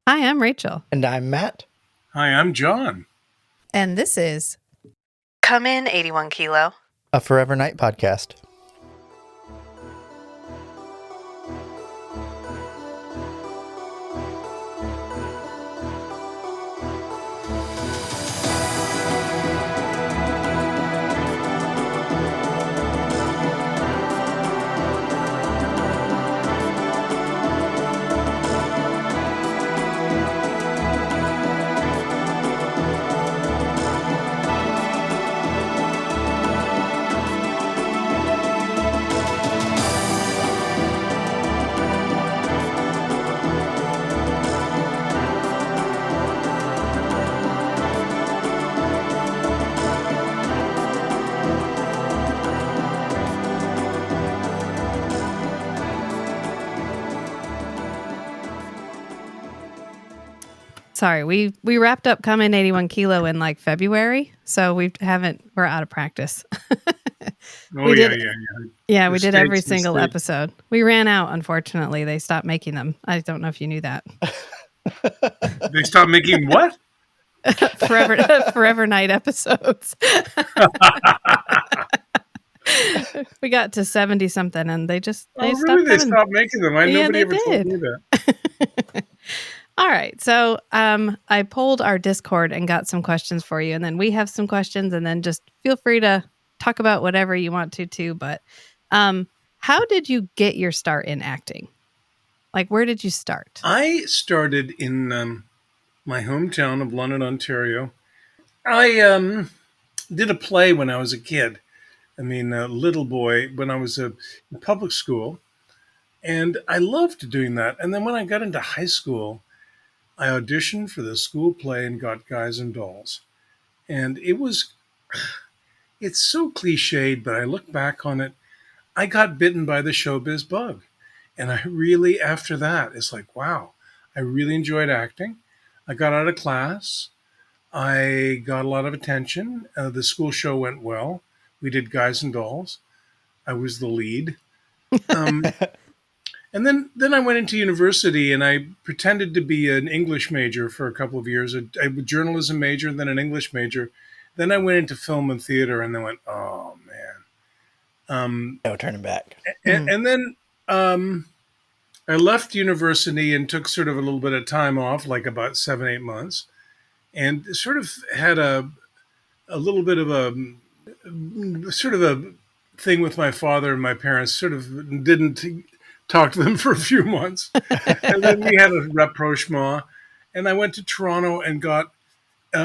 Hi, I'm Rachel. And I'm Matt. Hi, I'm John. And this is Come In 81 Kilo, a Forever Night podcast. Sorry, we wrapped up Come In 81 Kilo in like February, so we're out of practice. We did every single episode. We ran out, unfortunately. They stopped making them. I don't know if you knew that. They stopped making what? Forever Night episodes. We got to 70 something and they stopped making them. Nobody ever told me that. All right. So I pulled our Discord and got some questions for you. And then we have some questions, and then just feel free to talk about whatever you want to too. But how did you get your start in acting? Like, where did you start? I started in my hometown of London, Ontario. I did a play when I was a kid. A little boy, when I was in public school. And I loved doing that. And then when I got into high school, I auditioned for the school play and got Guys and Dolls. And it's so cliched, but I look back on it, I got bitten by the showbiz bug. And I really, after that, it's like, wow, I really enjoyed acting. I got out of class. I got a lot of attention. The school show went well. We did Guys and Dolls. I was the lead. And then I went into university and I pretended to be an English major for a couple of years, a journalism major, and then an English major. Then I went into film and theater and then went, oh, man. No turning back. And then I left university and took sort of a little bit of time off, like about 7-8 months, and sort of had a little bit of a thing with my father and my parents. Sort of didn't talk to them for a few months. And then we had a rapprochement, and I went to Toronto and got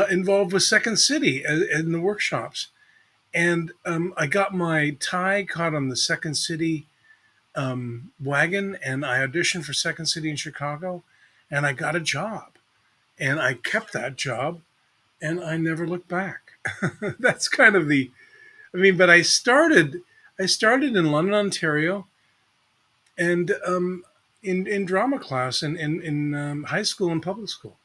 involved with Second City in the workshops. And I got my tie caught on the Second City wagon, and I auditioned for Second City in Chicago, and I got a job. And I kept that job, and I never looked back. That's kind of but I started in London, Ontario, and in drama class and in high school and public school.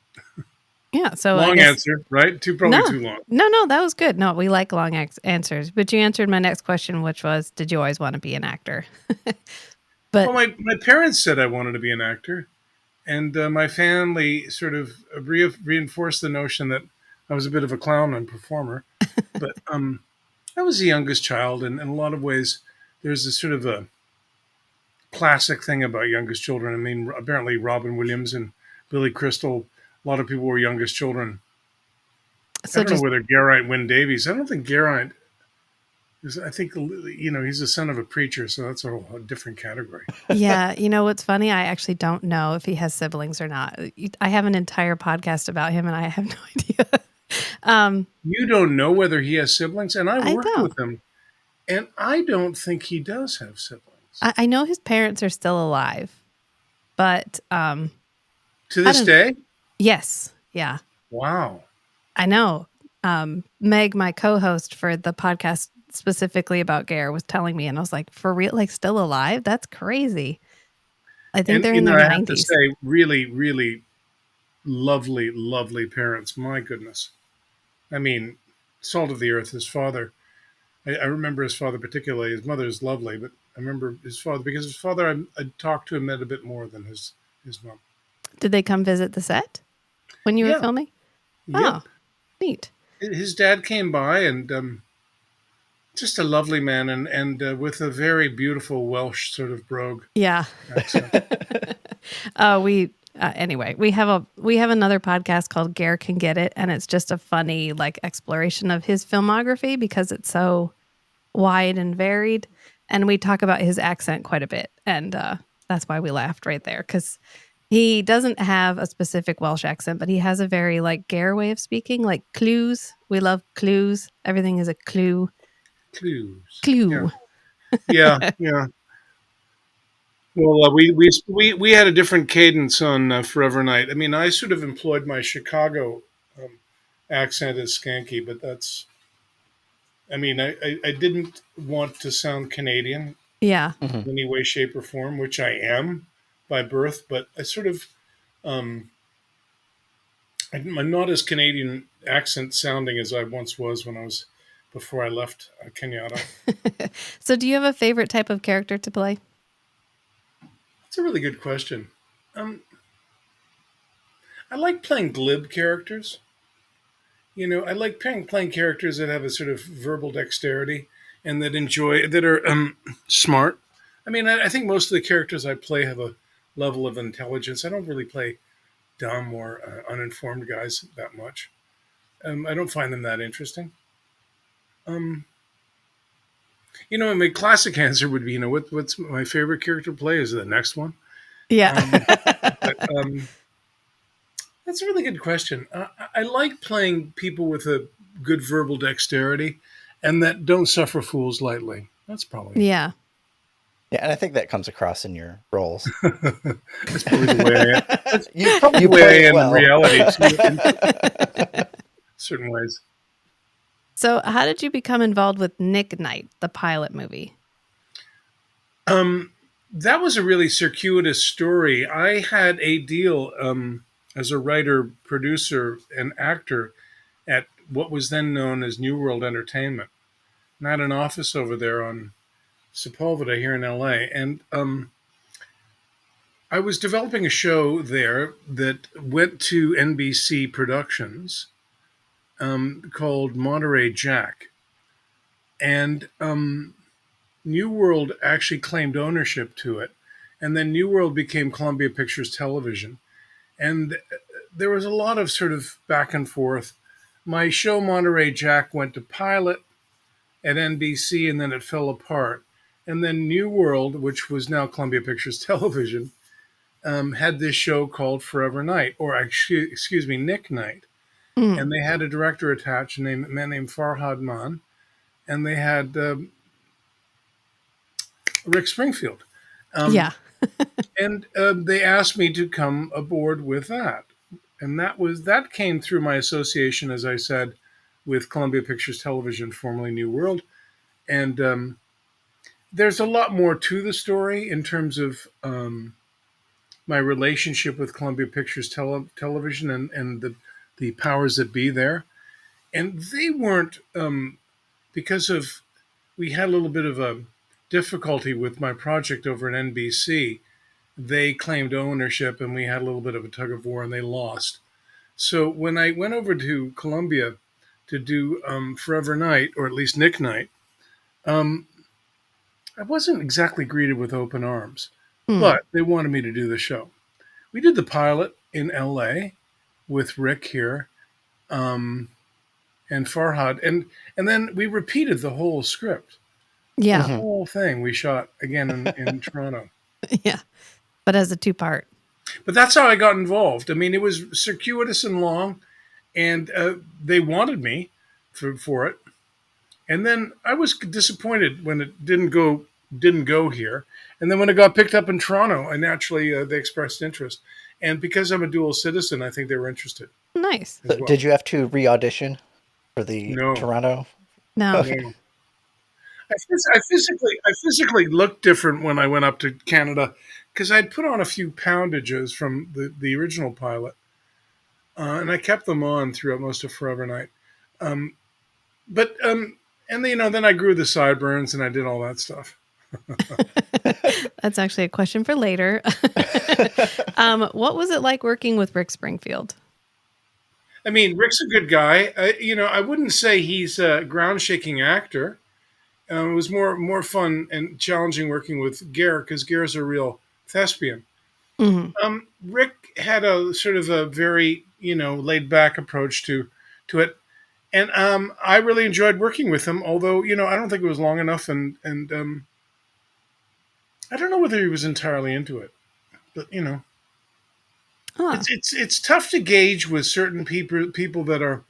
Yeah, so long answer, right? Too long. No, that was good. No, we like long answers. But you answered my next question, which was, did you always want to be an actor? Well, my parents said I wanted to be an actor, and my family sort of reinforced the notion that I was a bit of a clown and performer. But I was the youngest child, and in a lot of ways, there's this sort of a classic thing about youngest children. Apparently Robin Williams and Billy Crystal, a lot of people were youngest children. So I don't know whether Geraint Wyn Davies. I don't think Geraint is. I think he's the son of a preacher, so that's a whole different category. Yeah, what's funny? I actually don't know if he has siblings or not. I have an entire podcast about him, and I have no idea. You don't know whether he has siblings, and I worked with him, and I don't think he does have siblings. I know his parents are still alive, but to this day? Yes. Yeah. Wow. I know. Meg, my co-host for the podcast specifically about Gare, was telling me, and I was like, for real, like still alive? That's crazy. I think they're in their 90s. I have to say, really, really lovely, lovely parents. My goodness. Salt of the earth, his father. I remember his father particularly. His mother is lovely, but I remember his father, because his father, I talked to him a bit more than his mom. Did they come visit the set when you were Yeah. filming? Yep. Oh, neat. His dad came by, and just a lovely man, and with a very beautiful Welsh sort of brogue Yeah. accent. We anyway, we have another podcast called Gare Can Get It, and it's just a funny like exploration of his filmography because it's so wide and varied, and we talk about his accent quite a bit, and that's why we laughed right there because he doesn't have a specific Welsh accent, but he has a very like Gare way of speaking, like clues. We love clues. Everything is a clue. Clues. Yeah. Clue. Yeah. Yeah. Well, we had a different cadence on Forever Night. I mean, I sort of employed my Chicago um, accent as Schanke, but that's. I mean, I didn't want to sound Canadian Yeah. Mhm. in any way, shape, or form, which I am by birth, but I sort of um, I'm not as Canadian accent sounding as I once was when I was before I left Kenyatta. So, do you have a favorite type of character to play? That's a really good question. Um, I like playing glib characters. I like playing characters that have a sort of verbal dexterity and that are smart. I mean, I think most of the characters I play have a level of intelligence. I don't really play dumb or uninformed guys that much. I don't find them that interesting. Um, my classic answer would be, what's my favorite character to play is the next one. Yeah. Um, but that's a really good question. I like playing people with a good verbal dexterity and that don't suffer fools lightly. That's probably Yeah. Yeah, and I think that comes across in your roles. that's probably the way I am. That's you probably you the way play I it am in well. reality too, in certain ways. So, how did you become involved with Nick Knight, the pilot movie? Um, that was a really circuitous story. I had a deal as a writer, producer, and actor at what was then known as New World Entertainment. And I had an office over there on Sepulveda here in LA. And I was developing a show there that went to NBC Productions called Monterey Jack. And New World actually claimed ownership to it. And then New World became Columbia Pictures Television. And there was a lot of sort of back and forth. My show, Monterey Jack, went to pilot at NBC and then it fell apart. And then New World, which was now Columbia Pictures Television, had this show called Forever Night, or excuse me, Nick Night. Mm, And they had a director attached, a man named Farhad Mann, and they had Rick Springfield. yeah. Um, and they asked me to come aboard with that. And that came through my association, as I said, with Columbia Pictures Television, formerly New World. And there's a lot more to the story in terms of my relationship with Columbia Pictures Television and the powers that be there. And they weren't, because of, we had a little bit of a difficulty with my project over at NBC. They claimed ownership and we had a little bit of a tug of war and they lost. So when I went over to Columbia to do Forever Night, or at least Nick Night, um, I wasn't exactly greeted with open arms, Mm, but they wanted me to do the show. We did the pilot in LA with Rick here um, and Farhad, and then we repeated the whole script, the yeah. Mhm. whole thing. We shot again in Toronto. Yeah. But as a two-part. But that's how I got involved. I mean, it was circuitous and long, and they wanted me for it. And then I was disappointed when it didn't go here. And then when it got picked up in Toronto, I naturally they expressed interest. And because I'm a dual citizen, I think they were interested Nice. as So well. did you have to re-audition for the No, Toronto? No. Okay. no. I physically looked different when I went up to Canada because I'd put on a few poundages from the original pilot, and I kept them on throughout most of Forever Night. Um, but and then I grew the sideburns and I did all that stuff. That's actually a question for later. What was it like working with Rick Springfield? I mean, Rick's a good guy. I wouldn't say he's a ground-shaking actor. It was more fun and challenging working with Gare because Gare's a real thespian. Mhm. Rick had a sort of a very laid back approach to it, and I really enjoyed working with him. Although I don't think it was long enough, and I don't know whether he was entirely into it. But Huh. it's tough to gauge with certain people that are,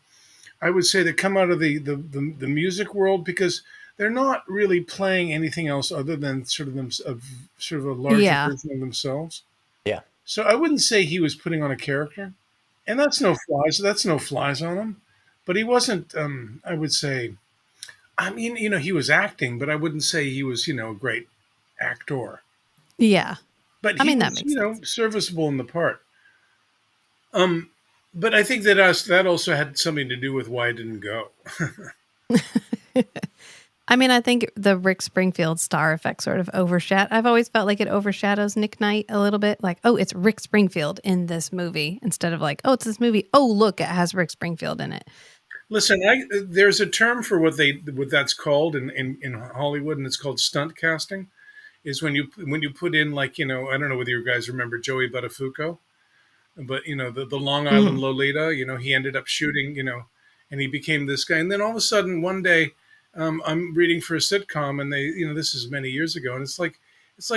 I would say, that come out of the music world because they're not really playing anything else other than sort of a larger Yeah. version of themselves. Yeah. So I wouldn't say he was putting on a character, and that's no flies. That's no flies on him. But he wasn't. I would say. I mean, he was acting, but I wouldn't say he was, a great actor. Yeah. But I he mean, that was, makes sense. serviceable in the part. Um, but I think that also had something to do with why I didn't go. I mean, I think the Rick Springfield star effect sort of I've always felt like it overshadows Nick Knight a little bit. Like, oh, it's Rick Springfield in this movie instead of like, oh, it's this movie. Oh, look, it has Rick Springfield in it. Listen, there's a term for what that's called in Hollywood, and it's called stunt casting. Is when you put in, like, I don't know whether you guys remember Joey Buttafuoco, but the Long Island Mhm. Lolita. He ended up shooting, and he became this guy. And then all of a sudden, one day, I'm reading for a sitcom, and they, this is many years ago, and it's like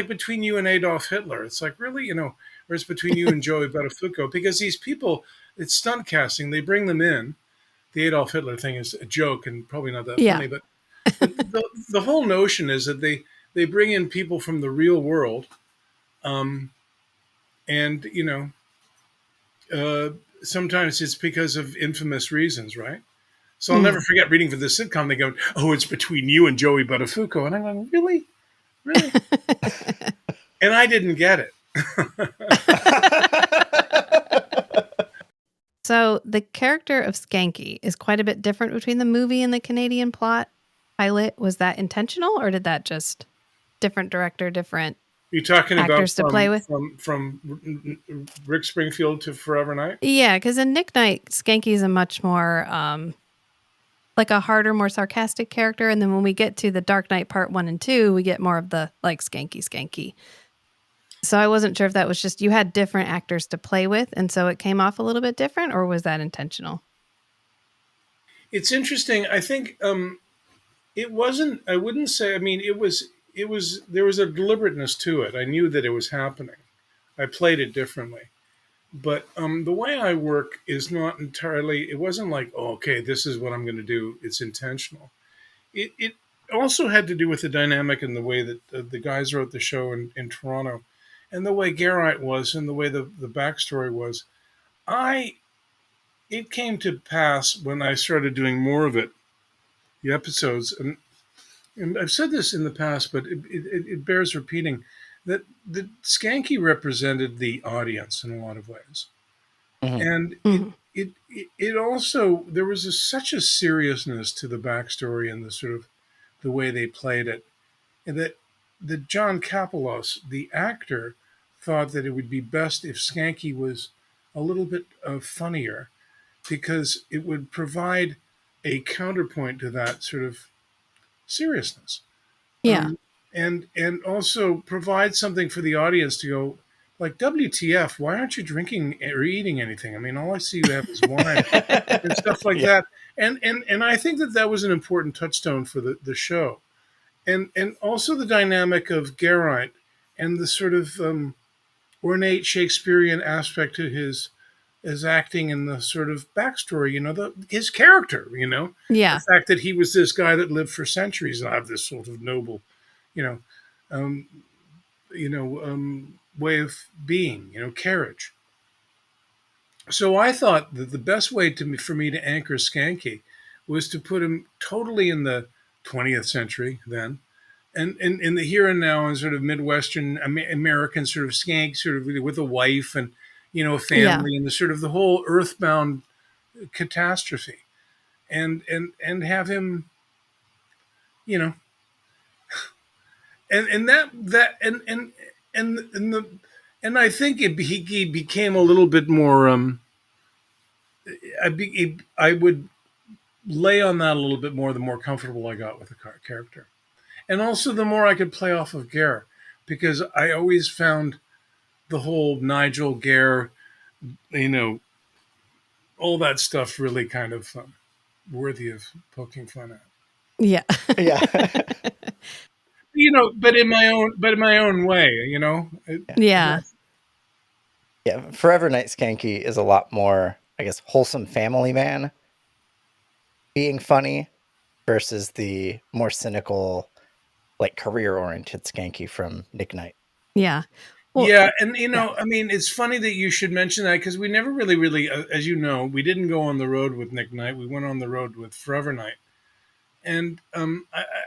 between you and Adolf Hitler. It's like, really, or it's between you and Joey Buttafuoco, because these people, it's stunt casting. They bring them in. The Adolf Hitler thing is a joke and probably not that Yeah. funny, but the whole notion is that they bring in people from the real world, um, and uh, sometimes it's because of infamous reasons, right? So I'll never Mhm. forget reading for this sitcom. They go, "Oh, it's between you and Joey Buttafuoco," and I'm going, "Really, really?" And I didn't get it. So the character of Schanke is quite a bit different between the movie and the Canadian plot pilot. Was that intentional, or did that just different director, different You talking about actors to play with? from Rick Springfield to Forever Night? Yeah, because in Nick Knight, Skanky is a much more like a harder, more sarcastic character, and then when we get to the Dark Knight Part 1 and 2, we get more of the like skanky. So I wasn't sure if that was just you had different actors to play with, and so it came off a little bit different, or was that intentional? It's interesting. I think it wasn't. I wouldn't say. I mean, it was. It was. There was a deliberateness to it. I knew that it was happening. I played it differently. But the way I work is not entirely. It wasn't like, oh, okay, this is what I'm going to do. It's intentional. It also had to do with the dynamic and the way that the guys wrote the show in Toronto, and the way Garrett was, and the way the backstory was. I It came to pass when I started doing more of it, the episodes, and I've said this in the past, but it bears repeating that the Skanky represented the audience in a lot of ways, Mhm. and Mhm. it also there was such a seriousness to the backstory and the sort of the way they played it, and that John Kapelos, the actor, thought that it would be best if Skanky was a little bit funnier because it would provide a counterpoint to that sort of seriousness, Yeah. um, and also provide something for the audience to go, like, WTF? Why aren't you drinking or eating anything? I mean, all I see you have is wine and stuff like Yeah. that. And I think that was an important touchstone for the show, and also the dynamic of Geraint and the sort of ornate Shakespearean aspect to his acting and the sort of backstory, his character, the Yeah. fact that he was this guy that lived for centuries and have this sort of noble, you know, um, way of being, carriage. So I thought that the best way for me to anchor Skanky was to put him totally in the 20th century then, and in the here and now, and sort of Midwestern American sort of skank, sort of with a wife and a Yeah. family, and the whole earthbound catastrophe, and have him, you know, and that and the and I think he became a little bit more. I would lay on that a little bit more the more comfortable I got with the character, and also the more I could play off of Gare, because I always found the whole Nigel Gare, you know, all that stuff really kind of worthy of poking fun at. Yeah. Yeah. But in my own way, Yeah. Yeah. Forever Night Skanky is a lot more, I guess, wholesome family man being funny versus the more cynical, like career oriented Skanky from Nick Knight. Yeah. Well, Yeah, and Yeah. I mean, it's funny that you should mention that because we never really, as you know, we didn't go on the road with Nick Knight. We went on the road with Forever Night, and I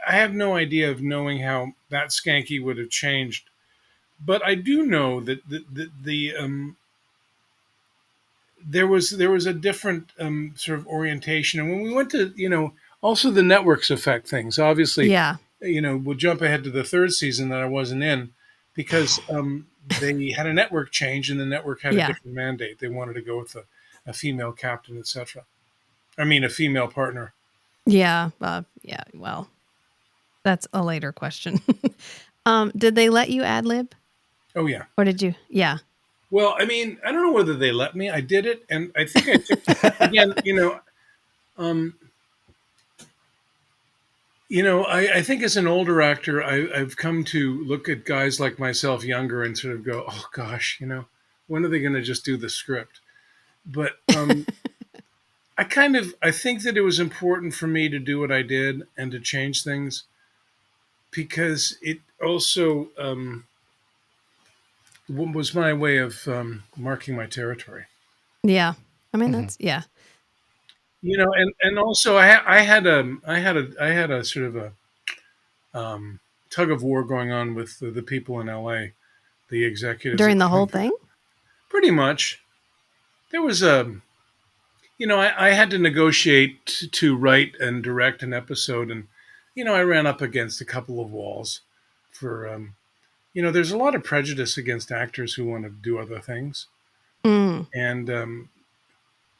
have no idea of knowing how that Skanky would have changed, but I do know that there was a different sort of orientation, and when we went to also the networks affect things. Obviously, yeah. we'll jump ahead to the third season that I wasn't in because they had a network change, and the network had a Yeah. different mandate. They wanted to go with a female captain, etc. I mean, a female partner. Yeah. Yeah. Well, that's a later question. Did they let you ad lib, Oh yeah. or did you? Yeah. Well, I mean, I don't know whether they let me. I did it, and I think I took again. Um, I think as an older actor, I've come to look at guys like myself, younger, and sort of go, "Oh gosh, when are they going to just do the script?" But I think that it was important for me to do what I did and to change things because it also was my way of marking my territory. Yeah. I mean, Mhm. that's yeah. And also I had a sort of a tug of war going on with the people in LA, the executives During at the whole Schanke. thing. Pretty much, there was I had to negotiate to write and direct an episode, and I ran up against a couple of walls for there's a lot of prejudice against actors who want to do other things, Mm. and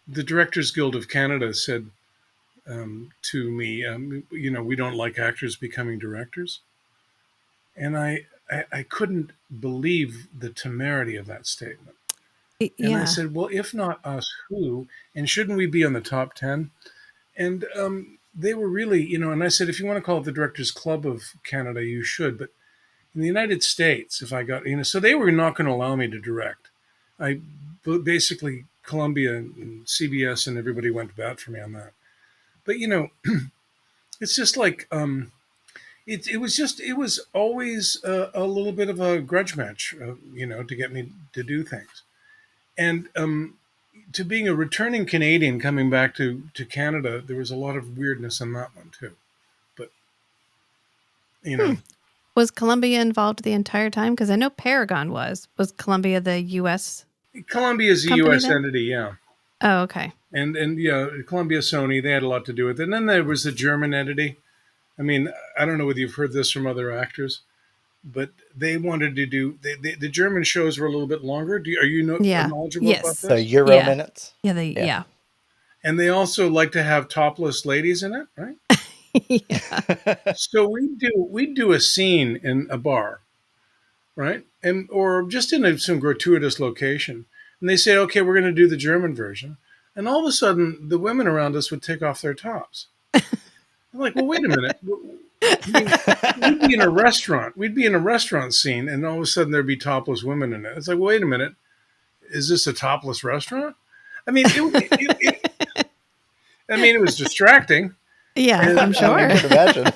the Directors Guild of Canada said to me, we don't like actors becoming directors. And I couldn't believe the temerity of that statement. And I Yeah. said, well, if not us, who? And shouldn't we be on the top 10? And they were really, and I said, if you want to call it the Directors Club of Canada, you should. But in the United States, if I got, so they were not going to allow me to direct. I basically, Columbia and CBS and everybody went to bat for me on that. But, it's just like, it was always a little bit of a grudge match, to get me to do things. And to being a returning Canadian coming back to Canada, there was a lot of weirdness in that one too. But you Hmm. know, Was Columbia involved the entire time? Because I know Paragon was. Was Columbia the U.S. Columbia is a company U.S. then? entity, yeah, Oh, okay. and yeah, Columbia, Sony, they had a lot to do with it. And then there was the German entity. I mean, I don't know whether you've heard this from other actors, but they wanted to do the German shows were a little bit longer. Are you Yeah. knowledgeable about Yes. The this? Euro Yeah. minutes. Yeah. Yeah. Yeah. And they also like to have topless ladies in it, right? Yeah. So we do a scene in a bar, right, and or just in some gratuitous location, and they say, okay, we're going to do the German version, and all of a sudden the women around us would take off their tops. I'm like, well, wait a minute. I mean, we'd be in a restaurant. We'd be in a restaurant scene, and all of a sudden there'd be topless women in it. It's like, wait a minute, is this a topless restaurant? I mean, it was distracting, Yeah, and I'm I sure. could imagine.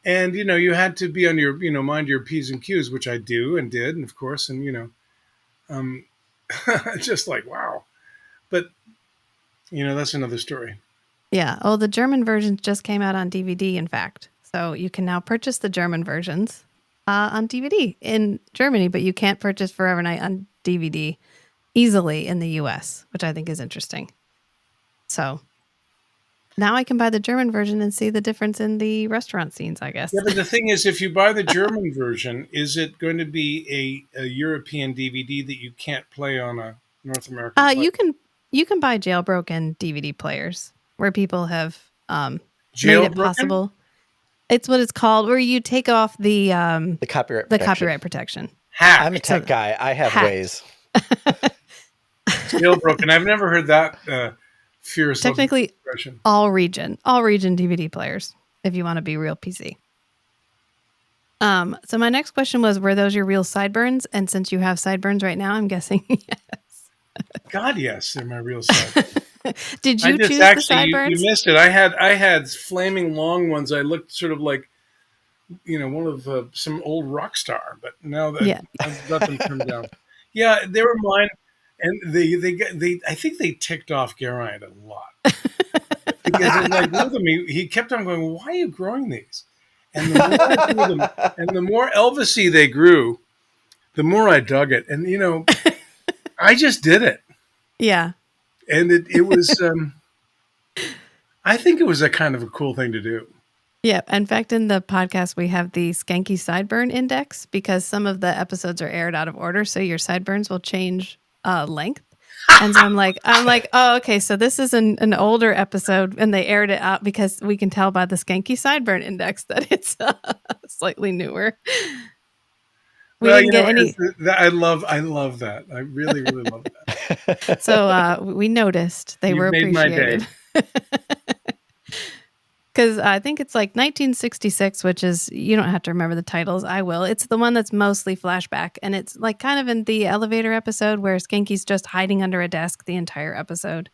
and you had to be on your mind your p's and q's, which I do and did, and of course, and um, just like wow. But that's another story. Yeah. Oh, the German versions just came out on DVD, in fact. So you can now purchase the German versions on DVD in Germany, but you can't purchase Forever Night on DVD easily in the US, which I think is interesting. So, Now I can buy the German version and see the difference in the restaurant scenes, I guess. Yeah, but the thing is, if you buy the German version, is it going to be a European DVD that you can't play on a North American player? You can buy jailbroken DVD players where people have made it Jailbroken? possible. It's what it's called, where you take off the copyright the protection. copyright protection. Hacked. I'm a tech guy. I have hacked. ways. Jailbroken. I've never heard that fierce Technically, expression. all region DVD players, if you want to be real PC. So my next question was, were those your real sideburns? And since you have sideburns right now, I'm guessing yes. God, yes, they're my real sideburns. Did you choose actually, the sideburns? You missed it. I had flaming long ones. I looked sort of like, one of some old rock star, but now that I've got them trimmed down. Yeah, they were mine, and they I think they ticked off Geraint a lot because with him, he kept on going, "Why are you growing these?" And the more I grew them, and the more Elvisy they grew, the more I dug it. And I just did it. Yeah. And it was, I think it was a kind of a cool thing to do. Yeah. In fact, in the podcast, we have the Schanke sideburn index because some of the episodes are aired out of order. So your sideburns will change length. And so I'm like, oh, okay. So this is an older episode and they aired it out because we can tell by the Schanke sideburn index that it's slightly newer. We didn't get any. I love that. I really, really love that. So we noticed they were appreciated. Because I think it's like 1966, which is, you don't have to remember the titles. I will. It's the one that's mostly flashback. And it's like kind of in the elevator episode where Skanky's just hiding under a desk the entire episode.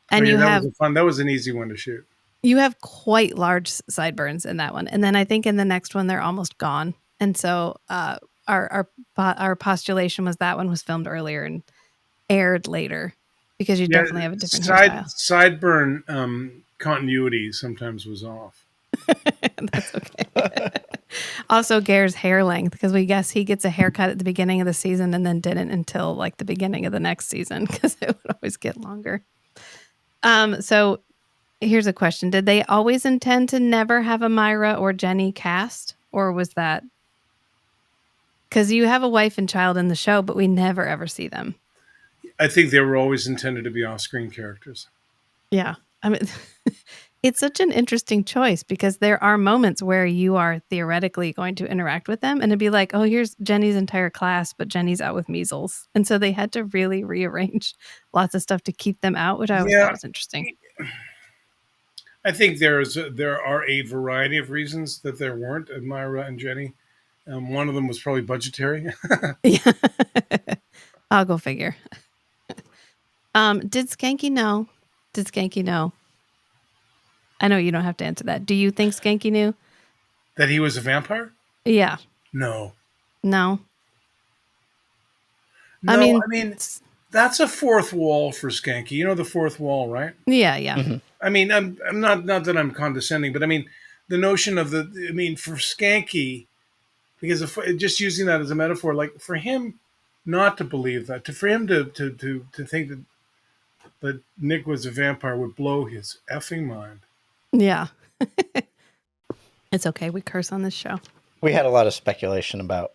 And that was an easy one to shoot. You have quite large sideburns in that one. And then I think in the next one, they're almost gone. And so our postulation was that one was filmed earlier and aired later because you definitely have a different hairstyle. Sideburn continuity sometimes was off. That's okay. Also, Gare's hair length, because we guess he gets a haircut at the beginning of the season and then didn't until like the beginning of the next season because it would always get longer. So here's a question. Did they always intend to never have a Myra or Jenny cast? Or was that... Because you have a wife and child in the show, but we never ever see them. I think they were always intended to be off-screen characters. Yeah. I mean, it's such an interesting choice because there are moments where you are theoretically going to interact with them and it'd be like, oh, here's Jenny's entire class, but Jenny's out with measles. And so they had to really rearrange lots of stuff to keep them out, which I always thought was interesting. I think there are a variety of reasons that there weren't Myra and Jenny. One of them was probably budgetary. Yeah. I'll go figure. Did Schanke know? I know you don't have to answer that. Do you think Schanke knew? That he was a vampire? Yeah. No. I mean, that's a fourth wall for Schanke. You know the fourth wall, right? Yeah. Mm-hmm. I mean, I'm not that I'm condescending, but I mean, the notion of for Schanke, because just using that as a metaphor, like for him not to believe that, for him to think that Nick was a vampire would blow his effing mind. Yeah. It's okay. We curse on this show. We had a lot of speculation about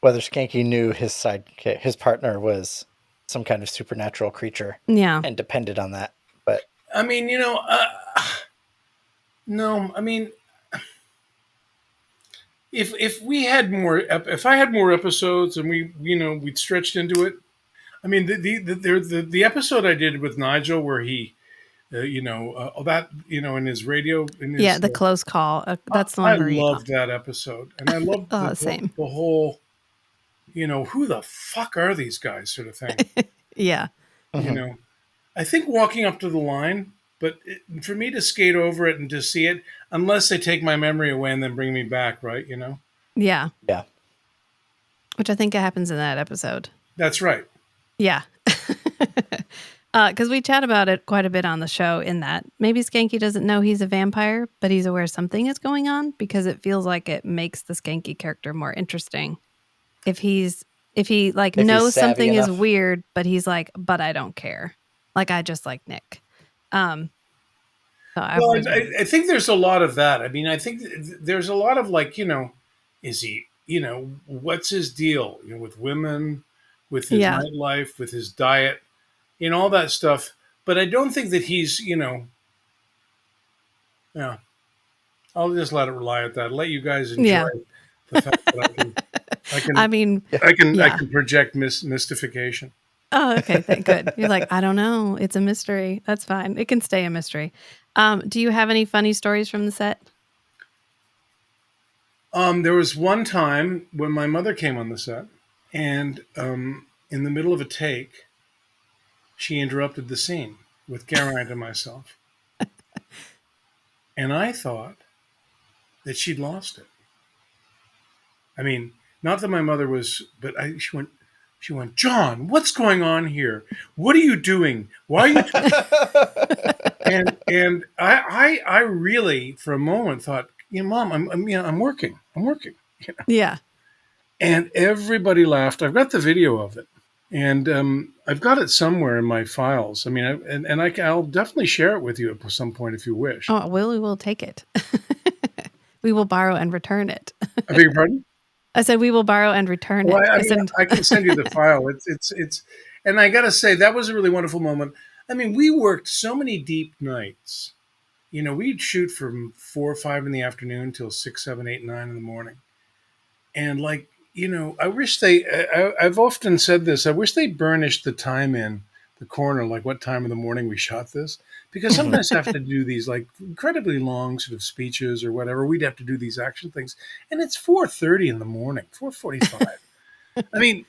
whether Schanke knew his partner was some kind of supernatural creature. Yeah. And depended on that. But I mean, no, I mean, if we had more, if I had more episodes and we'd stretched into it. I mean, the episode I did with Nigel where he, in his radio, the close call. That's the one. I loved that episode, and I loved the whole, who the fuck are these guys sort of thing. Yeah. Mm-hmm. I think walking up to the line, but for me to skate over it and to see it, unless they take my memory away and then bring me back, right? Yeah. Yeah. Which I think happens in that episode. That's right. Yeah. Because we chat about it quite a bit on the show in that maybe Schanke doesn't know he's a vampire, but he's aware something is going on because it feels like it makes the Schanke character more interesting. If he knows something is weird, but he's like, but I don't care. Like I just like Nick. So I've Well, always wondered. I think there's a lot of that. I mean, I think there's a lot of like, is he, what's his deal, with women, with his Yeah. nightlife, with his diet, all that stuff. But I don't think that he's, yeah. I'll just let it rely at that. Let you guys enjoy Yeah. the fact that I I can, mean, Yeah. I yeah. can project mystification. Oh, okay. Thank good. You're like, I don't know. It's a mystery. That's fine. It can stay a mystery. Do you have any funny stories from the set? There was one time when my mother came on the set, and in the middle of a take, she interrupted the scene with Geraint and myself. And I thought that she'd lost it. I mean, not that my mother was, but she went, John, what's going on here? What are you doing? Why are you? And I really, for a moment, thought, Mom, I'm working. I'm working. Yeah. And everybody laughed. I've got the video of it. And I've got it somewhere in my files. I mean, I'll definitely share it with you at some point if you wish. Oh, we will take it. We will borrow and return it. I beg your pardon? I said we will borrow and return Well, it. I I mean, said, I can send you the file. And I got to say that was a really wonderful moment. I mean, we worked so many deep nights. We'd shoot from 4 or 5 in the afternoon till 6, 7, 8, 9 in the morning. And like, I wish I've often said this. I wish they burnished the time in the corner, like what time of the morning we shot this, because sometimes I have to do these like incredibly long sort of speeches or whatever. We'd have to do these action things, and it's 4:30 in the morning, 4:45. I mean,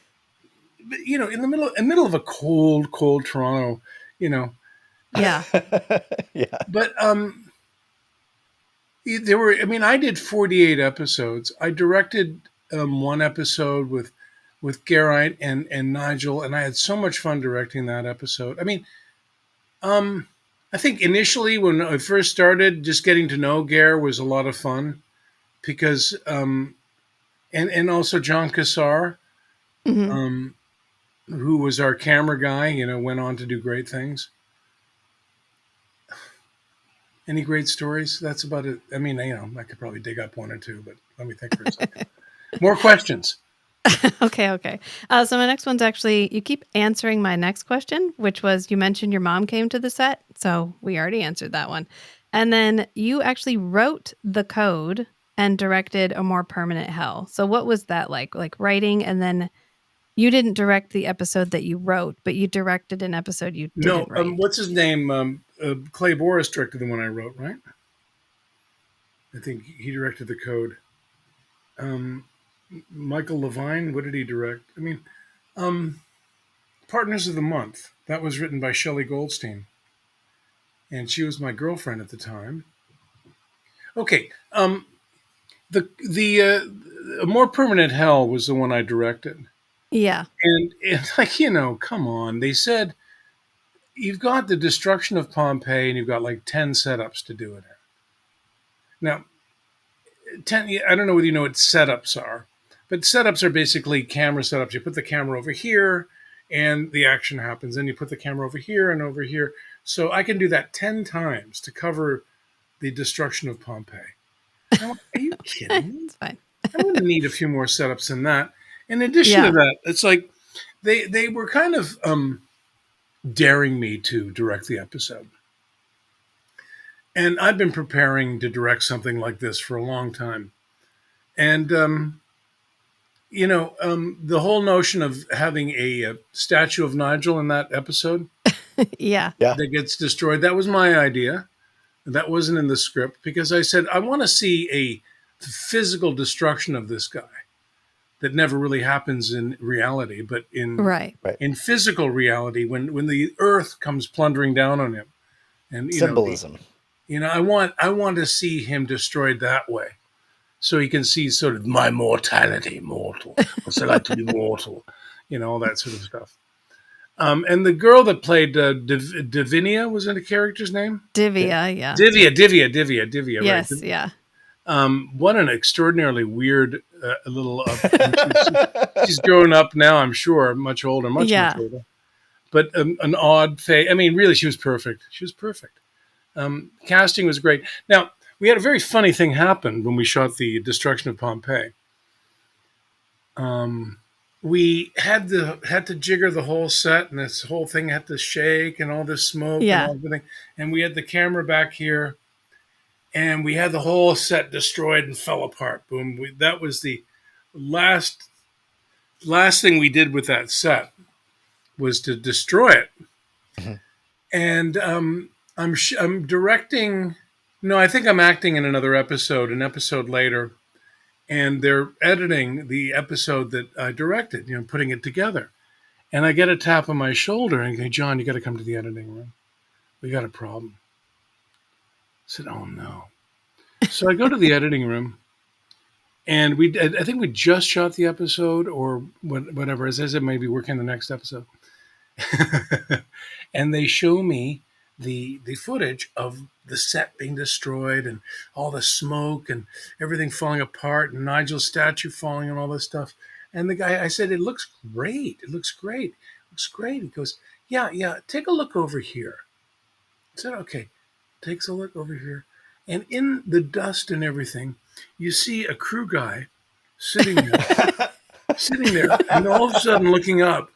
in the middle of a cold Toronto, yeah. Yeah. but there were. I mean, I did 48 episodes. I directed one episode with Geraint and Nigel, and I had so much fun directing that episode. I mean, I think initially when I first started, just getting to know Gare was a lot of fun because, and also John Kapelos, Hmm. um, who was our camera guy, went on to do great things. Any great stories? That's about it. I mean, I could probably dig up one or two, but let me think for a second. More questions. Okay. So my next one's actually, you keep answering my next question, which was you mentioned your mom came to the set. So we already answered that one. And then you actually wrote the code and directed A More Permanent Hell. So what was that like? Like writing, and then you didn't direct the episode that you wrote, but you directed an episode you No, didn't write. what's his name? Clay Boris directed the one I wrote, right? I think he directed the code. Um, Michael Levine, what did he direct? I mean, Partners of the Month. That was written by Shelley Goldstein, and she was my girlfriend at the time. Okay, the A More Permanent Hell was the one I directed, Yeah. and like come on, they said you've got the destruction of Pompeii, and you've got like 10 setups to do it in. Now, 10. I don't know whether you know what setups are, but setups are basically camera setups. You put the camera over here, and the action happens. Then you put the camera over here and over here. So I can do that 10 times to cover the destruction of Pompeii. Now, are you kidding me? It's fine. I'm going to need a few more setups than that. In addition to Yeah. that, it's like they were kind of daring me to direct the episode. And I've been preparing to direct something like this for a long time. And, the whole notion of having a statue of Nigel in that episode Yeah. Yeah. that gets destroyed, that was my idea. That wasn't in the script because I said, I want to see a physical destruction of this guy that never really happens in reality, but Right. Right. in physical reality, when the earth comes plundering down on him. And, Symbolism. I want to see him destroyed that way. So he can see sort of my mortality, mortal. What's it like to be mortal? All that sort of stuff. And the girl that played Divinia, was that a character's name? Divya. Yeah. Divya, right. Yes. Yeah. What an extraordinarily weird little. She's growing up now, I'm sure, much older, much Yeah. older. But an odd face. I mean, really, she was perfect. She was perfect. Casting was great. Now, we had a very funny thing happen when we shot the destruction of Pompeii. Um, we had to jigger the whole set, and this whole thing had to shake, and all this smoke and Yeah. all everything. And we had the camera back here, and we had the whole set destroyed and fell apart. Boom! That was the last thing we did with that set was to destroy it. Mhm. And I'm directing. No, I think I'm acting in another episode. An episode later, and they're editing the episode that I directed, putting it together. And I get a tap on my shoulder and go, John, you got to come to the editing room. We got a problem. I said, oh no. So I go to the editing room, and I think we just shot the episode or whatever. As I said, maybe working the next episode. And they show me the footage of the set being destroyed and all the smoke and everything falling apart and Nigel's statue falling and all this stuff. And the guy, I said, it looks great. It looks great. It looks great. He goes, yeah, take a look over here. I said, okay. Takes a look over here. And in the dust and everything, you see a crew guy sitting there, and all of a sudden looking up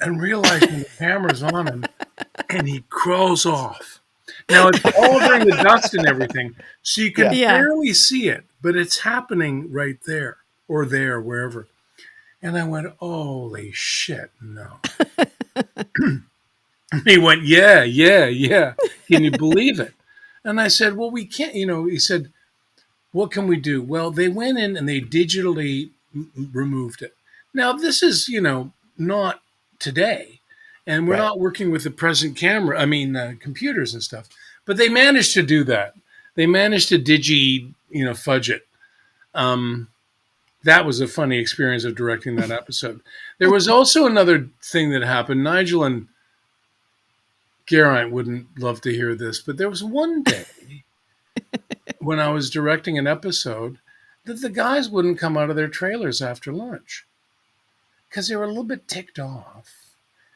and realizing the camera's on him, and he crawls off. Now, it's all during the dust and everything, so you can Yeah. barely see it, but it's happening right there or there, wherever. And I went, holy shit, no. He went, yeah. Can you believe it? And I said, well, we can't, he said, what can we do? Well, they went in and they digitally removed it. Now, this is, not today. And we're Right. not working with the present computers and stuff. But they managed to do that. They managed to fudge it. That was a funny experience of directing that episode. There was also another thing that happened. Nigel and Geraint wouldn't love to hear this, but there was one day when I was directing an episode that the guys wouldn't come out of their trailers after lunch because they were a little bit ticked off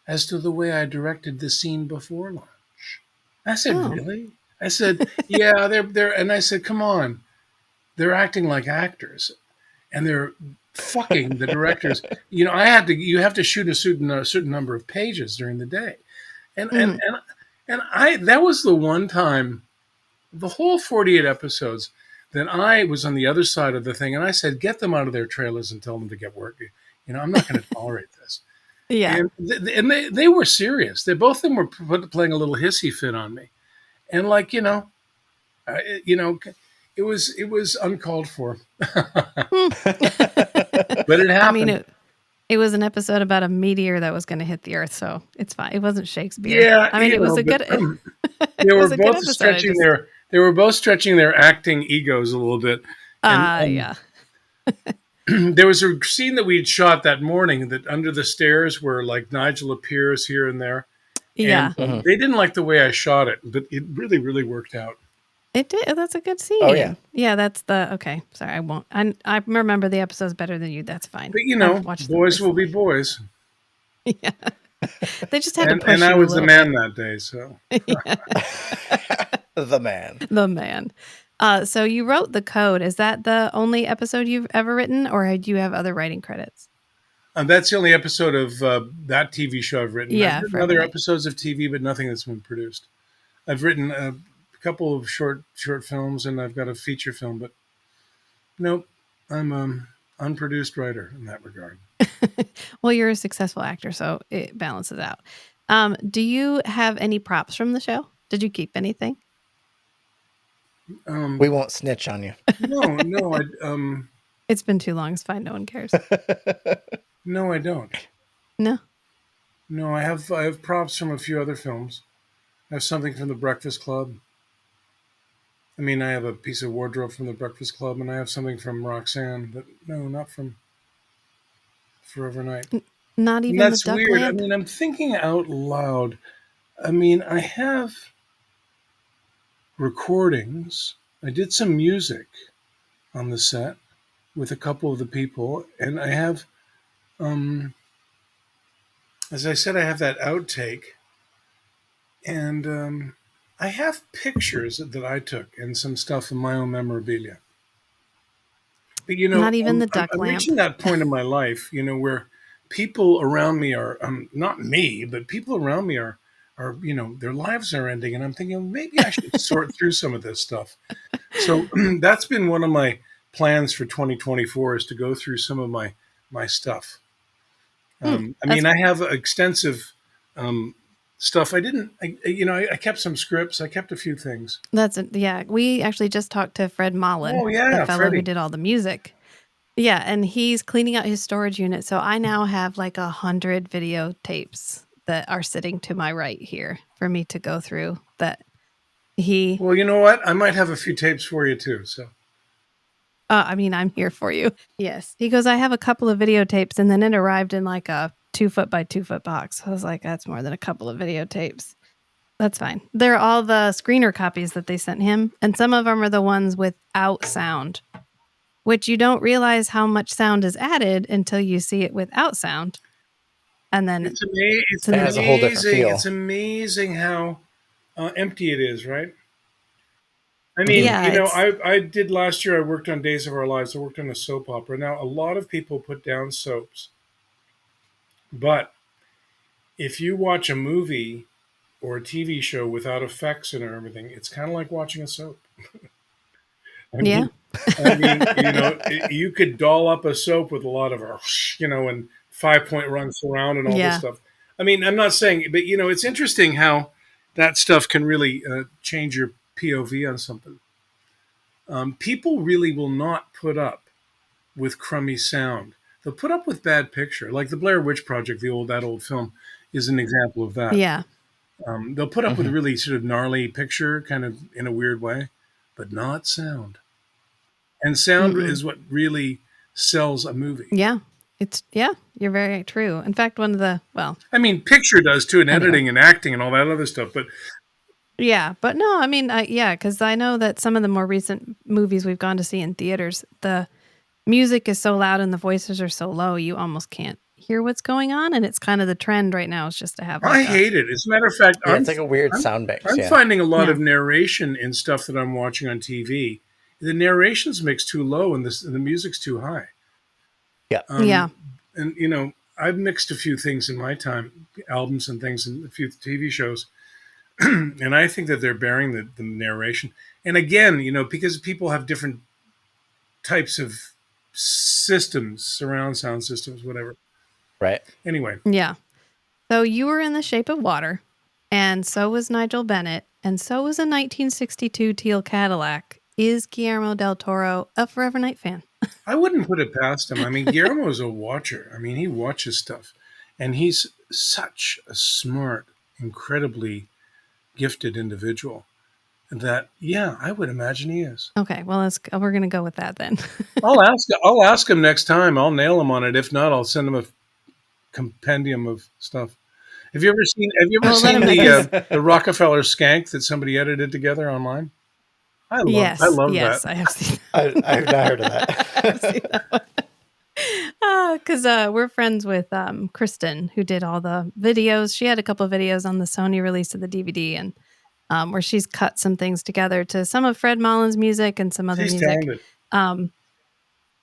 as to the way I directed the scene before lunch. I said, Oh. really? I said, yeah, they're, and I said, come on, they're acting like actors, and they're fucking the directors. You have to shoot a certain number of pages during the day, and that was the one time, the whole 48 episodes, that I was on the other side of the thing, and I said, get them out of their trailers and tell them to get working. I'm not going to tolerate this. Yeah. And they were serious. They both of them were playing a little hissy fit on me, and it was uncalled for, but it happened. I mean, it was an episode about a meteor that was going to hit the Earth, so it's fine. It wasn't Shakespeare. Yeah, I mean, it was a good. They were both stretching they were both stretching their acting egos a little bit. Yeah. There was a scene that we had shot that morning that under the stairs where like Nigel appears here and there. Yeah. And they didn't like the way I shot it, but it really, really worked out. It did. That's a good scene. Oh, yeah. Yeah, that's okay. Sorry, I won't. I remember the episodes better than you. That's fine. But I've watched them boys will be recently. boys. Yeah. They just had to push And I you was a the little man that day, so. The man. The man. So you wrote The Code. Is that the only episode you've ever written, or do you have other writing credits? That's the only episode of that TV show I've written. Yeah, I've written Forever other Night. episodes of TV, but nothing that's been produced. I've written a couple of short films, and I've got a feature film, but nope, I'm an unproduced writer in that regard. Well, you're a successful actor, so it balances out. Do you have any props from the show? Did you keep anything? We won't snitch on you. No, It's been too long. It's fine. No one cares. no, I don't. No. No, I have props from a few other films. I have something from The Breakfast Club. I mean, I have a piece of wardrobe from The Breakfast Club, and I have something from Roxanne, but no, not from Forever Night. Not even And that's the duck weird. lamp? I mean, I'm thinking out loud. I mean, I have recordings. I did some music on the set with a couple of the people, and I have, as I said, I have that outtake, and I have pictures that I took and some stuff in my own memorabilia. But Not even the I'm, duck I'm lamp. reaching that point in my life, where people around me are, not me, but people around me are, their lives are ending, and I'm thinking maybe I should sort through some of this stuff. So that's been one of my plans for 2024 is to go through some of my stuff. I mean, That's I have extensive um, stuff. I didn't, I kept some scripts. I kept a few things. yeah. We actually just talked to Fred Mullen, Oh the yeah, fellow who Freddie. did all the music. Yeah, and he's cleaning out his storage unit. So I now have like 100 videotapes that are sitting to my right here for me to go through. That he, Well, you know what? I might have a few tapes for you too. So I mean, I'm here for you. Yes, he goes. I have a couple of videotapes, and then it arrived in like a 2 foot by 2 foot box. I was like, that's more than a couple of videotapes. That's fine. They're all the screener copies that they sent him, and some of them are the ones without sound, which you don't realize how much sound is added until you see it without sound. And then it's so It then has a whole different amazing. feel. It's amazing how empty it is, right? I mean, Hmm. yeah, it's I did last year. I worked on Days of Our Lives. I worked on a soap opera. Now, a lot of people put down soaps, but if you watch a movie or a TV show without effects and everything, it's kind of like watching a soap. I yeah. mean, you could doll up a soap with a lot of, and 5 point run surround and all this Yeah. stuff. I mean, I'm not saying, but it's interesting how that stuff can really change your POV on something. People really will not put up with crummy sound. They'll put up with bad picture, like the Blair Witch Project, that old film, is an example of that. Yeah. They'll put up with Hmm. really sort of gnarly picture, kind of in a weird way, but not sound. And sound Mm-mm. is what really sells a movie. Yeah. Yeah, you're very true. In fact, one of the, well, I mean, picture does too, and anyway. editing and acting and all that other stuff. But Yeah, but no, I mean, yeah, because I know that some of the more recent movies we've gone to see in theaters, the music is so loud and the voices are so low, you almost can't hear what's going on. And it's kind of the trend right now is just to have I like a, hate it. As a matter of fact, Yeah, it's like a weird I'm sound mix. I'm Yeah. finding a lot yeah, of narration in stuff that I'm watching on TV. The narration's mixed too low, and the music's too high. Yeah. yeah, Um, and I've mixed a few things in my time, albums and things, and a few TV shows, and I think that they're bearing the narration. And again, because people have different types of systems, surround sound systems, whatever. Right. Anyway, yeah. So you were in The Shape of Water, and so was Nigel Bennett, and so was a 1962 teal Cadillac. Is Guillermo del Toro a Forever Night fan? I wouldn't put it past him. I mean, Guillermo's a watcher. I mean, he watches stuff, and he's such a smart, incredibly gifted individual that, yeah, I would imagine he is. Okay, well, we're gonna go with that then. I'll ask him next time. I'll nail him on it. If not, I'll send him a compendium of stuff. Have you ever Well, let seen him know because the Rockefeller skank that somebody edited together online? I yes, love that. yes, I have seen. I've not heard of I've seen that. that one. Because we're friends with Kristen, who did all the videos. She had a couple of videos on the Sony release of the DVD, and where she's cut some things together to some of Fred Mullen's music and some other She's music. talented.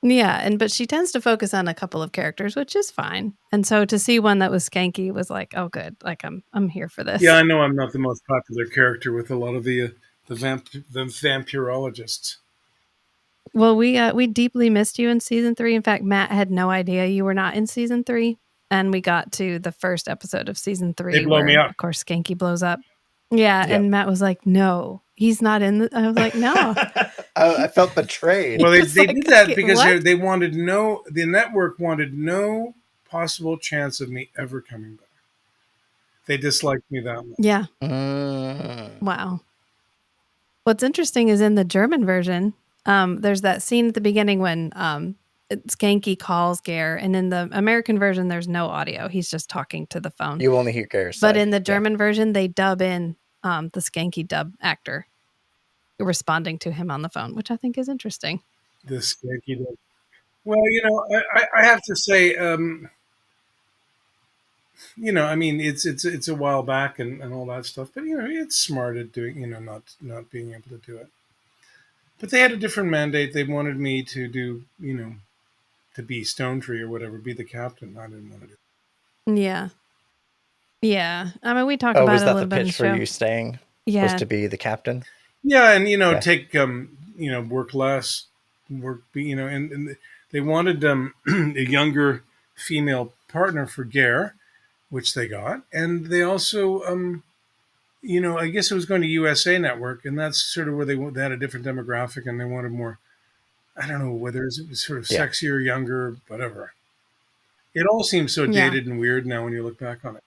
Yeah, but she tends to focus on a couple of characters, which is fine. And so to see one that was Schanke was like, oh, good. Like I'm here for Yeah, this. I know I'm not the most popular character with a lot of the vampirologists. Well, we deeply missed you in season 3. In fact, Matt had no idea you were not in season 3, and we got to the first episode of season They 3 blow me where, up. of course, Skanky blows up. Yeah, Yep. and Matt was like, "No, he's not in." I was like, "No." I felt betrayed. Well, It's they like, did that okay, because what? the network wanted no possible chance of me ever coming back. They disliked me that much. Yeah. Mm. Wow. What's interesting is in the German version, there's that scene at the beginning when Skanky calls Gare, and in the American version, there's no audio. He's just talking to the phone. You only hear Gare's But side. in the Yeah. German version, they dub in the Skanky dub actor responding to him on the phone, which I think is interesting. This Yankee did. Well, I have to say, I mean, it's a while back and all that stuff. But it's smart at doing, not being able to do it. But they had a different mandate. They wanted me to do, to be Stone Tree or whatever, be the captain. I didn't want to do it. Yeah. Yeah. I mean, we talk Oh, about was it a that the little bit in the pitch for show. you staying? Was Yeah. to be the captain? Yeah, and Okay. take work less, work and they wanted a younger female partner for Gare, which they got, and they also I guess it was going to USA Network, and that's sort of where they had a different demographic, and they wanted more. I don't know whether it was sort of Yeah. sexier, younger, whatever. It all seems so Yeah. dated and weird now when you look back on it.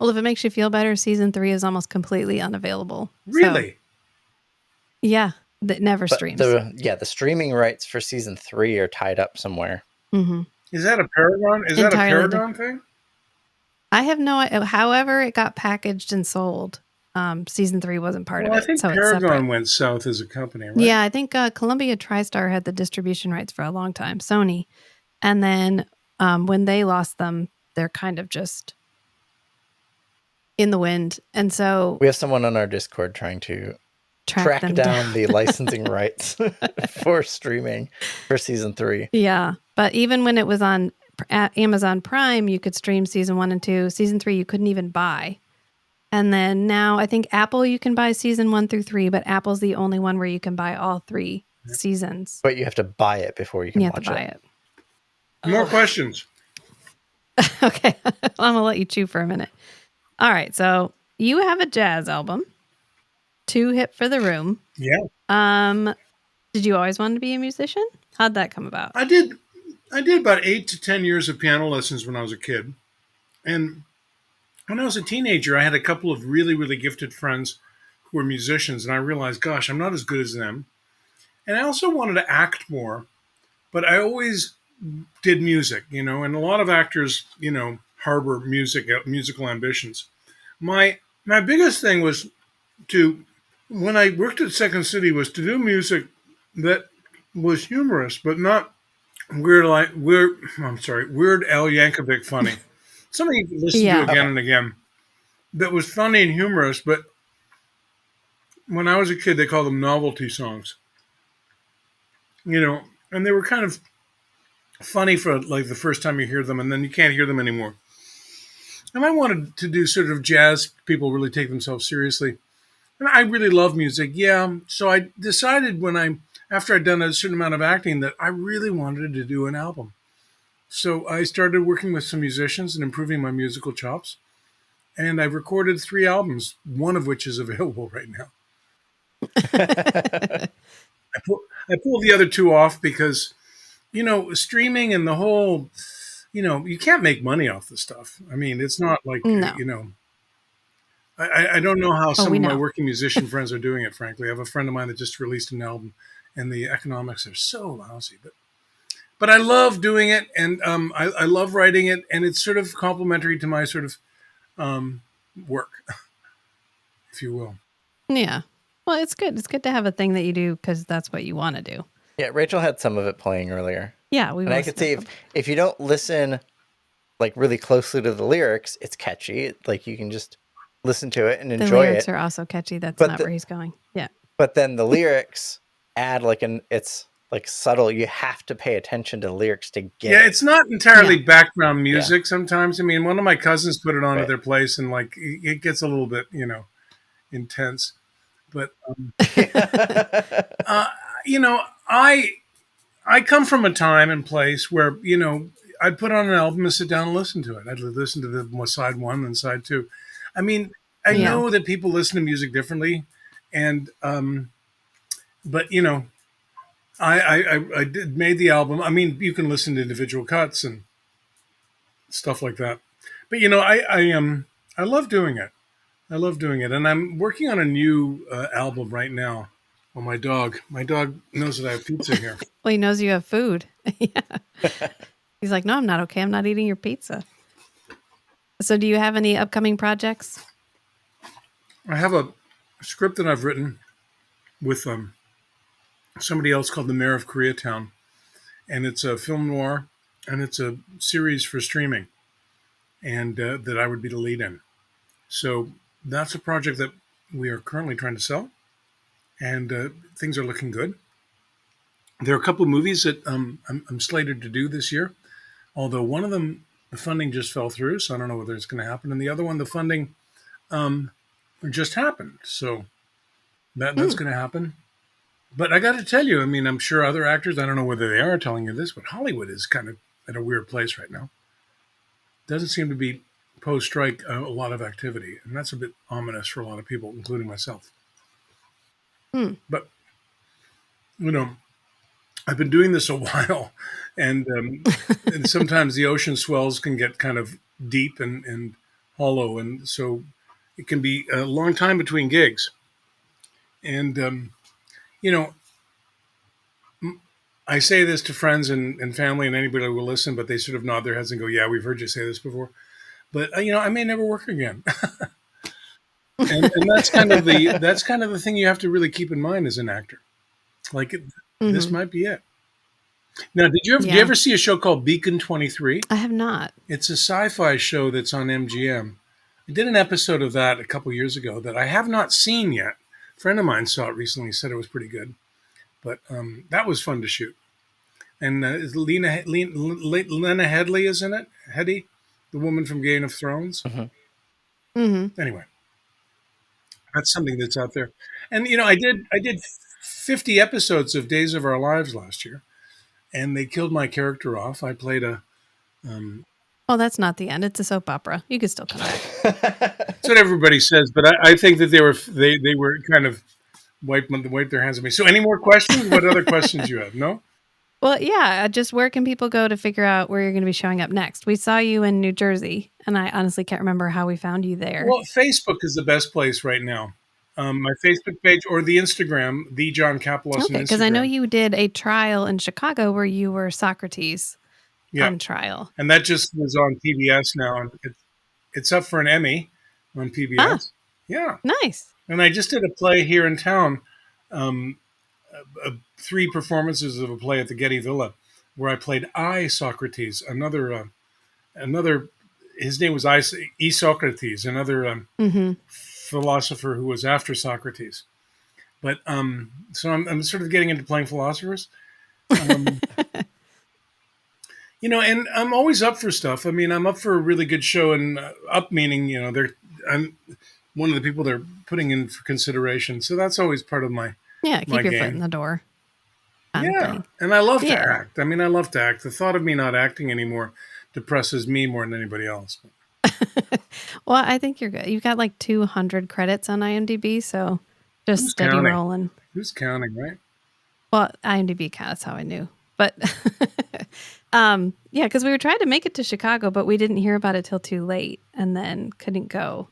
Well, if it makes you feel better, season 3 is almost completely unavailable. So, Really? yeah, that never But streams. the streaming rights for season 3 are tied up somewhere. Mm-hmm. Is that a Paragon? Is that a Entirely Paragon thing? I have no idea. However, it got packaged and sold. Season 3 wasn't part Well, of I it, think so it's Paragon separate. went south as a company, right? Yeah, I think Columbia TriStar had the distribution rights for a long time, Sony. And then when they lost them, they're kind of just in the wind. And so We have someone on our Discord trying to track them down the licensing rights for streaming for season 3. Yeah, but even when it was on Amazon Prime, you could stream season 1 and 2. Season 3, you couldn't even buy. And then now I think Apple, you can buy season 1 through 3, but Apple's the only one where you can buy all 3 seasons. But you have to buy it before you can You have watch to buy it. More questions. Okay, I'm going to let you chew for a minute. All right, so you have a jazz album, Too Hip for the Room. Yeah. Did you always want to be a musician? How'd that come about? I did about 8 to 10 years of piano lessons when I was a kid. And when I was a teenager, I had a couple of really, really gifted friends who were musicians, and I realized, gosh, I'm not as good as them. And I also wanted to act more, but I always did music, and a lot of actors, harbor musical ambitions. My biggest thing was to, when I worked at Second City, was to do music that was humorous, but not weird Weird Al Yankovic funny. Something you can listen to Yeah. again Okay. and again. That was funny and humorous, but when I was a kid, they called them novelty songs. And they were kind of funny for like the first time you hear them, and then you can't hear them anymore. And I wanted to do sort of jazz. People really take themselves seriously, and I really love music. Yeah, so I decided after I'd done a certain amount of acting that I really wanted to do an album. So I started working with some musicians and improving my musical chops, and I've recorded 3 albums, one of which is available right now. I pulled the other 2 off because, streaming and the whole, you can't make money off this stuff. I mean, it's not like, No. I don't know how some we of my know. working musician friends are doing it, frankly. I have a friend of mine that just released an album, and the economics are so lousy. But I love doing it, and I love writing it, and it's sort of complementary to my sort of work, if you will. Yeah. Well, it's good. It's good to have a thing that you do because that's what you want to do. Yeah, Rachel had some of it playing earlier. Yeah, and I could see if you don't listen like really closely to the lyrics, it's catchy. Like you can just listen to it and enjoy it. The lyrics are also catchy. That's not where he's going. Yeah. But then the lyrics add it's like subtle. You have to pay attention to the lyrics to get Yeah, it. it's not entirely background music sometimes. I mean, one of my cousins put it on at Right. their place, and like it gets a little bit, intense. But I come from a time and place where I'd put on an album and sit down and listen to it. I'd listen to the side 1 and side 2. I mean, I know that people listen to music differently, and but I made the album. I mean, you can listen to individual cuts and stuff like that. But I love doing it. I love doing it, and I'm working on a new album right now. Well, my dog knows that I have pizza here. Well, he knows you have food. Yeah. He's like, no, I'm not okay. I'm not eating your pizza. So, do you have any upcoming projects? I have a script that I've written with somebody else called The Mayor of Koreatown, and it's a film noir, and it's a series for streaming. and that I would be the lead in. So that's a project that we are currently trying to sell, and things are looking good. There are a couple of movies that I'm slated to do this year, although one of them, the funding just fell through, so I don't know whether it's going to happen. And the other one, the funding um, just happened, so that's Hmm. going to happen. But I got to tell you, I mean, I'm sure other actors, I don't know whether they are telling you this, but Hollywood is kind of at a weird place right now. Doesn't seem to be post strike a lot of activity, and that's a bit ominous for a lot of people, including myself. Hmm. But you know, I've been doing this a while, and sometimes the ocean swells can get kind of deep and hollow, and so it can be a long time between gigs. And you know, I say this to friends and family and anybody who will listen, but they sort of nod their heads and go, "Yeah, we've heard you say this before." But I may never work again, and that's kind of the thing you have to really keep in mind as an actor. Like this Hmm. might be it. Now, did you Yeah, ever see a show called Beacon 23? I have not. It's a sci-fi show that's on MGM. I did an episode of that a couple years ago that I have not seen yet. A friend of mine saw it recently, said it was pretty good, but that was fun to shoot. And is Lena Headley is in it? Headey, the woman from Game of Thrones. Mhm. Hmm. Anyway, that's something that's out there. And I did 50 episodes of Days of Our Lives last year, and they killed my character off. I played a um, Well, that's not the end. It's a soap opera. You could still come back. that's what everybody says, but I think that they were kind of wipe their hands at me. So, any more questions? What other questions you have? No. Well, yeah, just where can people go to figure out where you're going to be showing up next? We saw you in New Jersey, and I honestly can't remember how we found you there. Well, Facebook is the best place right now. My Facebook page or the Instagram, the John Kapelos on Okay, because I know Instagram. you did a trial in Chicago where you were Socrates Yeah, on trial. and that just was on PBS now, and it's up for an Emmy on Ah, PBS. Yeah, nice. and I just did a play here in town, um, three performances of a play at the Getty Villa, where I played Socrates, another. His name was Socrates, another Hmm. philosopher who was after Socrates. But so I'm sort of getting into playing philosophers. Um, and I'm always up for stuff. I mean, I'm up for a really good show, and up meaning, I'm one of the people they're putting in for consideration. So that's always part of Yeah, my keep your foot in game. the door kind of Yeah, thing. and I love to Yeah. act. I mean, I love to act. The thought of me not acting anymore depresses me more than anybody else. Well, I think you're good. You've got like 200 credits on IMDb, so just Who's steady counting? rolling. Who's counting, right? Well, IMDb counts, that's how I knew. But yeah, because we were trying to make it to Chicago, but we didn't hear about it till too late and then couldn't go.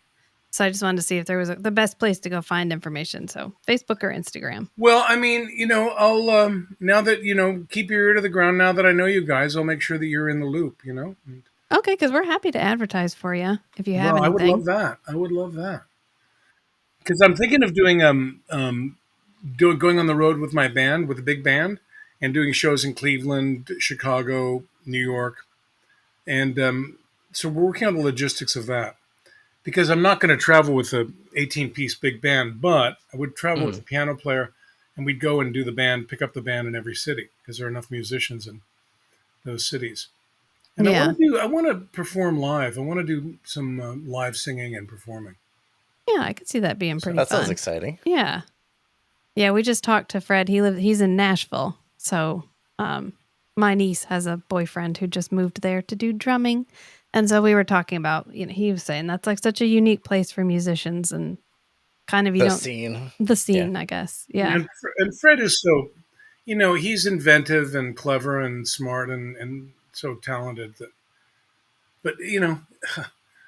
So I just wanted to see if there was the best place to go find information. So Facebook or Instagram. Well, I mean, I'll now that keep your ear to the ground. Now that I know you guys, I'll make sure that you're in the loop. And, Okay, because we're happy to advertise for you if you have well, I would love anything. that. I would love that because I'm thinking of doing going on the road with my band, with a big band, and doing shows in Cleveland, Chicago, New York, and so we're working on the logistics of that. Because I'm not going to travel with a 18-piece big band, but I would travel with a Mhm. piano player, and we'd go and do the band, pick up the band in every city because there are enough musicians in those cities. And Yeah. I want to perform live. I want to do some live singing and performing. Yeah, I could see that being So pretty That sounds fun. exciting. Yeah. Yeah, we just talked to Fred. He's in Nashville. So um my niece has a boyfriend who just moved there to do drumming. And so we were talking about, he was saying that's like such a unique place for musicians and kind of you The don't scene. the Yeah. scene, I guess. Yeah. And Fred is so, he's inventive and clever and smart and so talented that, but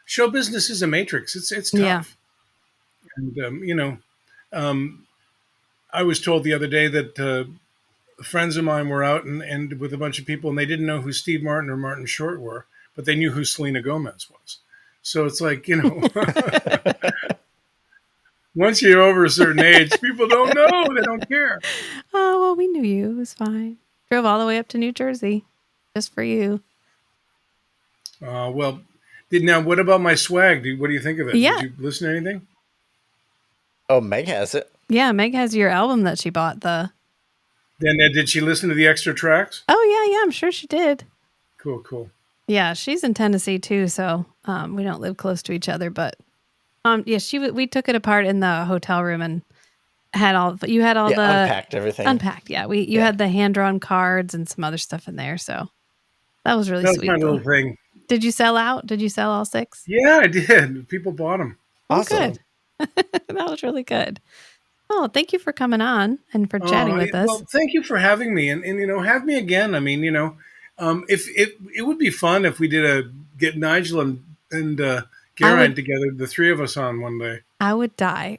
show business is a matrix. It's Yeah. tough. And um, I was told the other day that friends of mine were out and with a bunch of people, and they didn't know who Steve Martin or Martin Short were, but they knew who Selena Gomez was. So it's like, once you're over a certain age, people don't know. They don't care. Oh, well, we knew you. It was fine. Drove all the way up to New Jersey just for you. Well, Now, what about my swag? What do you think of it? Yeah. Did you listen to anything? Oh, Meg has it. Yeah, Meg has your album that she bought. Then did she listen to the extra tracks? Oh, yeah, I'm sure she did. Cool. Yeah, she's in Tennessee too, so we don't live close to each other. But yeah, we took it apart in the hotel room and had all the unpacked everything. Unpacked, yeah. You had the hand drawn cards and some other stuff in there, so that was really sweet. That was my little thing. Did you sell out? Did you sell all 6? Yeah, I did. People bought them. Awesome. Good. That was really good. Oh, thank you for coming on and for chatting with us. Well, thank you for having me, and have me again. I mean, if it would be fun if we did get Nigel and Geraint together, the 3 of us on one day. I would die.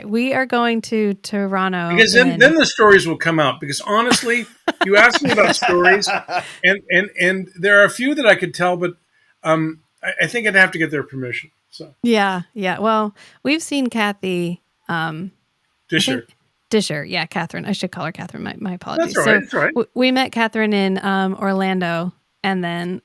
We are going to Toronto because then the stories will come out. Because honestly, you asked me about stories, and there are a few that I could tell, but I think I'd have to get their permission. So yeah. Well, we've seen Kathy. Disher. Yeah, Catherine. I should call her Catherine. My apologies. That's all right. We met Catherine in Orlando, and then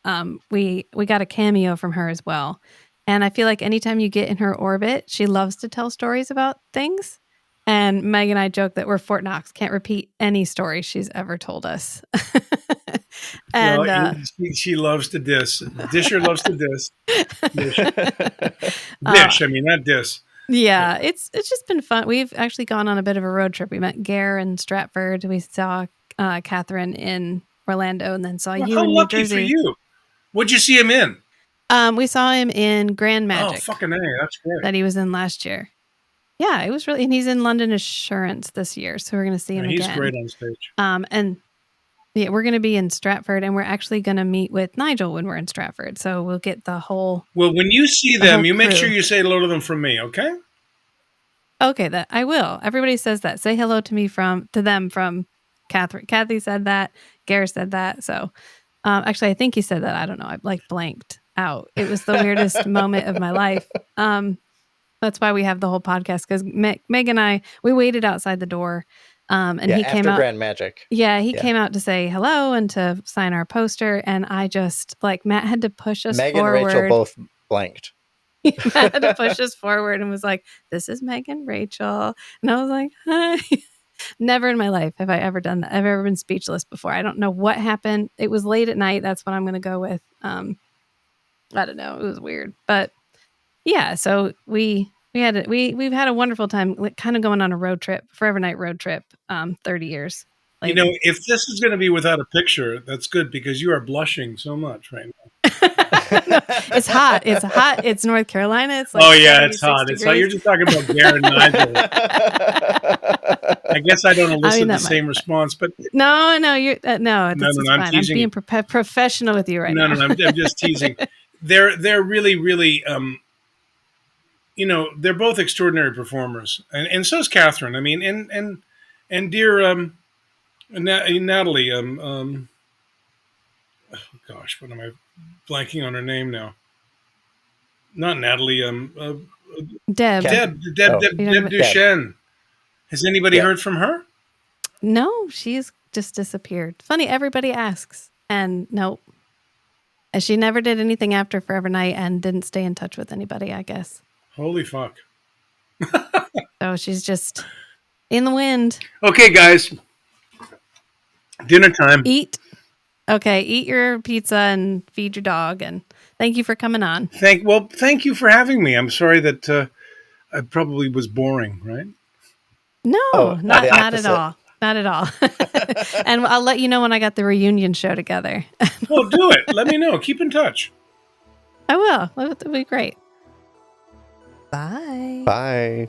we got a cameo from her as well. And I feel like anytime you get in her orbit, she loves to tell stories about things. And Meg and I joke that we're Fort Knox, can't repeat any story she's ever told us. And she loves to diss. Disher loves to diss. Dish. I mean, not diss. Yeah, it's just been fun. We've actually gone on a bit of a road trip. We met Gare in Stratford. We saw Catherine in Orlando, and then saw you in New Jersey. How lucky for you! What'd you see him in? We saw him in Grand Magic. Oh, fucking A! That's great. That he was in last year. Yeah, it was really, and he's in London Assurance this year, so we're going to see him again. He's great on stage. And yeah, we're going to be in Stratford, and we're actually going to meet with Nigel when we're in Stratford. So we'll get the whole. Well, when you see them, you make sure you say hello to them from me, okay? Okay, that I will. Everybody says that. Say hello to them from Catherine. Kathy said that. Gare said that. So actually, I think he said that. I don't know. I blanked out. It was the weirdest moment of my life. That's why we have the whole podcast, because Meg and I, we waited outside the door. And he came out. Grand Magic. Yeah, he came out to say hello and to sign our poster. And I just, Matt had to push us forward. Meg and Rachel both blanked. Matt had to push us forward and was like, "This is Meg and Rachel." And I was like, "Hi." Never in my life have I ever done that. I've ever been speechless before. I don't know what happened. It was late at night. That's what I'm going to go with. I don't know. It was weird. But yeah, so we've had a wonderful time, kind of going on a road trip, Forever Night road trip, 30 years. If this is going to be without a picture, that's good, because you are blushing so much right now. No, it's hot. It's hot. It's North Carolina. It's it's hot. It's hot. You're just talking about Gare and Nigel. I guess I don't elicit the same response, but no, you're no. I'm teasing. I'm being professional with you right now. No, I'm just teasing. They're really, really, they're both extraordinary performers, and so is Catherine. I mean, and dear Natalie. Oh gosh, what am I blanking on her name now? Not Natalie. Deb. Deb Duchesne. Has anybody heard from her? No, she's just disappeared. Funny, everybody asks, and nope. And she never did anything after Forever Night and didn't stay in touch with anybody, I guess. Holy fuck. So she's just in the wind. Okay, guys. Dinner time. Eat your pizza and feed your dog, and thank you for coming on. Thank you for having me. I'm sorry that I probably was boring, right? No, not at all. Not at all. And I'll let you know when I got the reunion show together. Well, do it. Let me know. Keep in touch. I will. It'll be great. Bye. Bye.